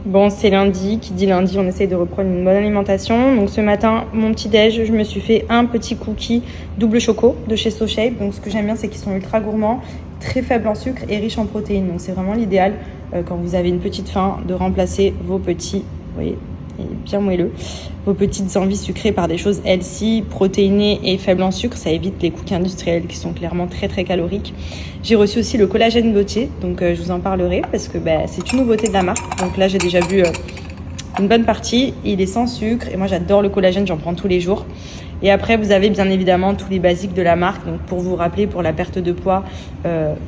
Bon, c'est lundi, qui dit lundi, on essaye de reprendre une bonne alimentation. Donc ce matin, mon petit déj, je me suis fait un petit cookie double choco de chez SoShape. Donc ce que j'aime bien, c'est qu'ils sont ultra gourmands, très faibles en sucre et riches en protéines. Donc c'est vraiment l'idéal quand vous avez une petite faim de remplacer vos petits, vous voyez, il est bien moelleux, vos petites envies sucrées par des choses healthy, protéinées et faibles en sucre. Ça évite les cookies industriels qui sont clairement très très caloriques. J'ai reçu aussi le collagène Gautier, donc je vous en parlerai parce que c'est une nouveauté de la marque. Donc là j'ai déjà vu une bonne partie, il est sans sucre et moi j'adore le collagène, j'en prends tous les jours. Et après vous avez bien évidemment tous les basiques de la marque. Donc pour vous rappeler, pour la perte de poids,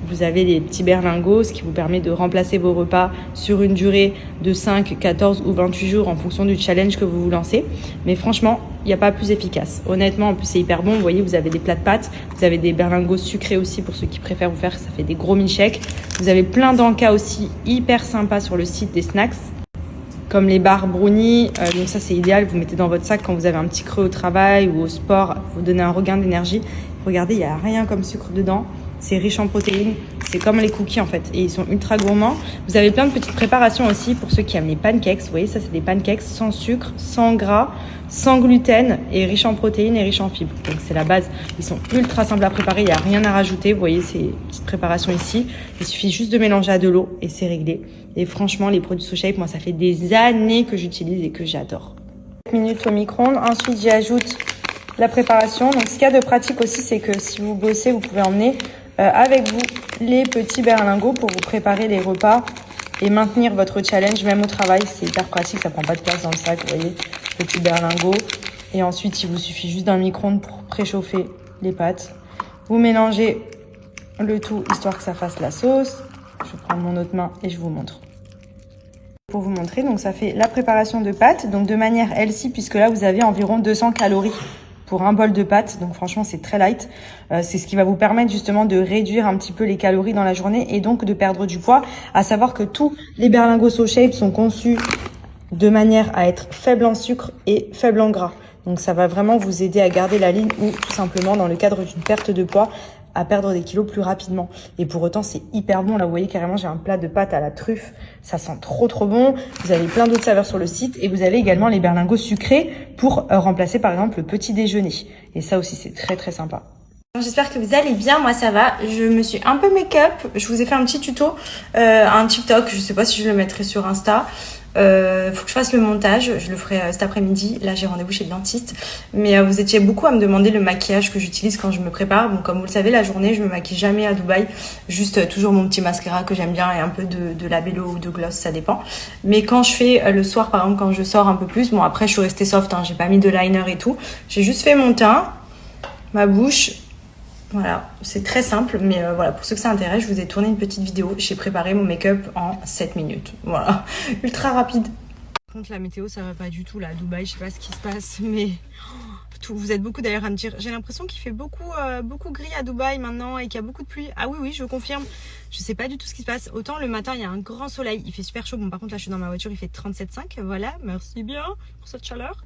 vous avez les petits berlingots, ce qui vous permet de remplacer vos repas sur une durée de 5, 14 ou 28 jours en fonction du challenge que vous vous lancez. Mais franchement, il n'y a pas plus efficace. Honnêtement, en plus c'est hyper bon. Vous voyez, vous avez des plats de pâtes, vous avez des berlingots sucrés aussi pour ceux qui préfèrent vous faire, ça fait des gros milkshakes. Vous avez plein d'encas aussi hyper sympas sur le site des snacks, comme les barres brownies. Donc ça c'est idéal, vous mettez dans votre sac quand vous avez un petit creux au travail ou au sport, vous donnez un regain d'énergie. Regardez, il n'y a rien comme sucre dedans, c'est riche en protéines, c'est comme les cookies en fait et ils sont ultra gourmands. Vous avez plein de petites préparations aussi pour ceux qui aiment les pancakes. Vous voyez, ça c'est des pancakes sans sucre, sans gras, sans gluten et riches en protéines et riches en fibres. Donc c'est la base, ils sont ultra simples à préparer, il n'y a rien à rajouter. Vous voyez ces petites préparations ici, il suffit juste de mélanger à de l'eau et c'est réglé. Et franchement, les produits SoShape, moi ça fait des années que j'utilise et que j'adore. 5 minutes au micro-ondes, ensuite j'y ajoute la préparation. Donc ce qu'il y a de pratique aussi, c'est que si vous bossez, vous pouvez emmener avec vous les petits berlingots pour vous préparer les repas et maintenir votre challenge même au travail. C'est hyper pratique, ça prend pas de place dans le sac, vous voyez, petits berlingots. Et ensuite, il vous suffit juste d'un micro-ondes pour préchauffer les pâtes. Vous mélangez le tout histoire que ça fasse la sauce. Je vais prendre mon autre main et je vous montre. Pour vous montrer, donc ça fait la préparation de pâtes, donc de manière healthy, puisque là vous avez environ 200 calories pour un bol de pâtes, donc franchement c'est très light. C'est ce qui va vous permettre justement de réduire un petit peu les calories dans la journée et donc de perdre du poids. À savoir que tous les berlingots SoShape sont conçus de manière à être faibles en sucre et faibles en gras. Donc ça va vraiment vous aider à garder la ligne ou tout simplement dans le cadre d'une perte de poids à perdre des kilos plus rapidement. Et pour autant, c'est hyper bon. Là, vous voyez carrément, j'ai un plat de pâtes à la truffe. Ça sent trop bon. Vous avez plein d'autres saveurs sur le site. Et vous avez également les berlingots sucrés pour remplacer par exemple le petit déjeuner. Et ça aussi, c'est très très sympa. J'espère que vous allez bien, moi ça va. Je me suis un peu make-up. Je vous ai fait un petit tuto, un TikTok. Je sais pas si je le mettrai sur Insta. Faut que je fasse le montage, je le ferai cet après-midi. Là j'ai rendez-vous chez le dentiste. Mais vous étiez beaucoup à me demander le maquillage que j'utilise quand je me prépare. Bon, comme vous le savez, la journée je me maquille jamais à Dubaï. Juste toujours mon petit mascara que j'aime bien et un peu de labello ou de gloss, ça dépend. Mais quand je fais le soir, par exemple, quand je sors un peu plus, bon après je suis restée soft, hein, j'ai pas mis de liner et tout. J'ai juste fait mon teint, ma bouche. Voilà, c'est très simple, mais voilà, pour ceux que ça intéresse, je vous ai tourné une petite vidéo. J'ai préparé mon make-up en 7 minutes. Voilà, ultra rapide. Par contre, la météo, ça va pas du tout là à Dubaï. Je sais pas ce qui se passe, mais vous êtes beaucoup d'ailleurs à me dire. J'ai l'impression qu'il fait beaucoup gris à Dubaï maintenant et qu'il y a beaucoup de pluie. Ah oui, je confirme. Je sais pas du tout ce qui se passe. Autant le matin, il y a un grand soleil, il fait super chaud. Bon, par contre, là, je suis dans ma voiture, il fait 37,5. Voilà, merci bien pour cette chaleur.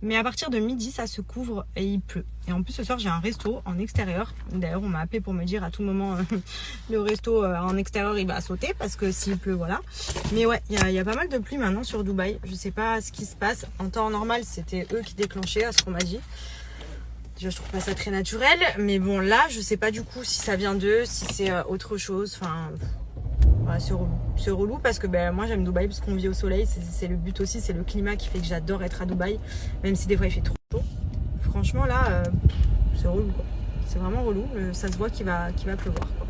Mais à partir de midi, ça se couvre et il pleut. Et en plus, ce soir, j'ai un resto en extérieur. D'ailleurs, on m'a appelé pour me dire à tout moment, le resto en extérieur, il va sauter parce que s'il pleut, voilà. Mais ouais, il y a pas mal de pluie maintenant sur Dubaï. Je sais pas ce qui se passe. En temps normal, c'était eux qui déclenchaient, à ce qu'on m'a dit. Déjà, je trouve pas ça très naturel. Mais bon, là, je sais pas du coup si ça vient d'eux, si c'est autre chose. Enfin... Voilà, c'est relou parce que moi j'aime Dubaï parce qu'on vit au soleil, c'est le but aussi, c'est le climat qui fait que j'adore être à Dubaï, même si des fois il fait trop chaud. Franchement là, c'est relou quoi. C'est vraiment relou, ça se voit qu'il va pleuvoir quoi.